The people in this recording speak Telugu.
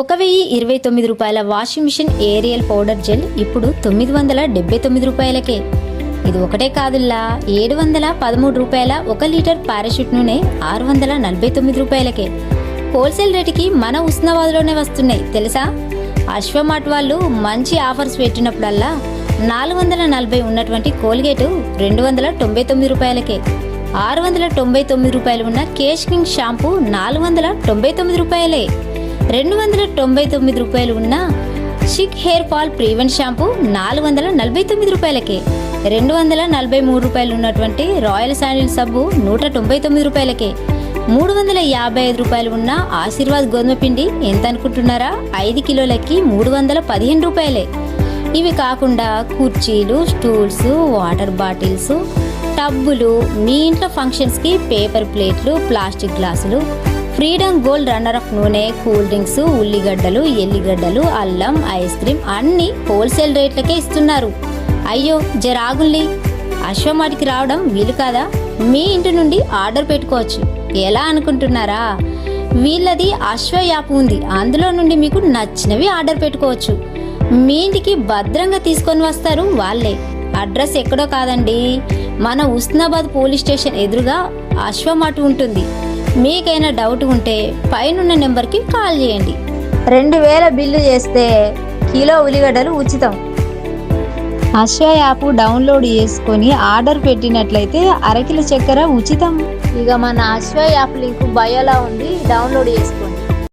1029 రూపాయల washing machine Ariel powder gel ఇప్పుడు 979 రూపాయలకే. ఇది ఒకటే కాదుల్లా, 713 రూపాయల 1 లీటర్ పారాషూట్ నూనె 649 రూపాయలకే. హోల్సేల్ రేటుకి మన ఉస్నాబాద్లోనే వస్తున్నాయి తెలుసా. అశ్వమార్ట్ వాళ్ళు మంచి ఆఫర్స్ పెట్టినప్పుడల్లా 440 ఉన్నటువంటి కోల్గేటు 299 రూపాయలకే, 699 రూపాయలు ఉన్న కేష్ కింగ్ షాంపూ 499 రూపాయలే, 299 రూపాయలు ఉన్న Chik hair fall prevent shampoo 449 రూపాయలకే, 243 రూపాయలు ఉన్నటువంటి రాయల్ శాండిల్ సబ్బు 199 రూపాయలకే, 355 రూపాయలు ఉన్న ఆశీర్వాద్ గోధుమ పిండి ఎంత అనుకుంటున్నారా, 5 కిలోలకి 315 రూపాయలే. ఇవి కాకుండా కుర్చీలు, స్టూల్స్, వాటర్ బాటిల్స్, టబ్బులు, మీ ఇంట్లో ఫంక్షన్స్కి పేపర్ ప్లేట్లు, ప్లాస్టిక్ గ్లాసులు, ఫ్రీడమ్ గోల్డ్ రన్నర్ ఆఫ్ నూనె, కూల్ డ్రింక్స్, ఉల్లిగడ్డలు, ఎల్లిగడ్డలు, అల్లం, ఐస్ క్రీమ్ అన్నీ హోల్సేల్ రేట్లకే ఇస్తున్నారు. అయ్యో జరాగుల్ని, అశ్వమార్ట్కి రావడం వీలు కాదా? మీ ఇంటి నుండి ఆర్డర్ పెట్టుకోవచ్చు. ఎలా అనుకుంటున్నారా? వీళ్ళది అశ్వ యాప్ ఉంది, అందులో నుండి మీకు నచ్చినవి ఆర్డర్ పెట్టుకోవచ్చు. మీ ఇంటికి భద్రంగా తీసుకొని వస్తారు వాళ్ళే. అడ్రస్ ఎక్కడో కాదండి, మన ఉస్నాబాద్ పోలీస్ స్టేషన్ ఎదురుగా అశ్వమార్ట్ ఉంటుంది. మీకైనా డౌట్ ఉంటే పైనున్న నెంబర్కి కాల్ చేయండి. 2000 బిల్లు చేస్తే కిలో ఉల్లిగడ్డలు ఉచితం. అశ్వ యాప్ డౌన్లోడ్ చేసుకొని ఆర్డర్ పెట్టినట్లయితే అరకిలో చక్కెర ఉచితం. ఇక మన అశ్వ యాప్ లింక్ బయోలో ఉంది, డౌన్లోడ్ చేసుకోండి.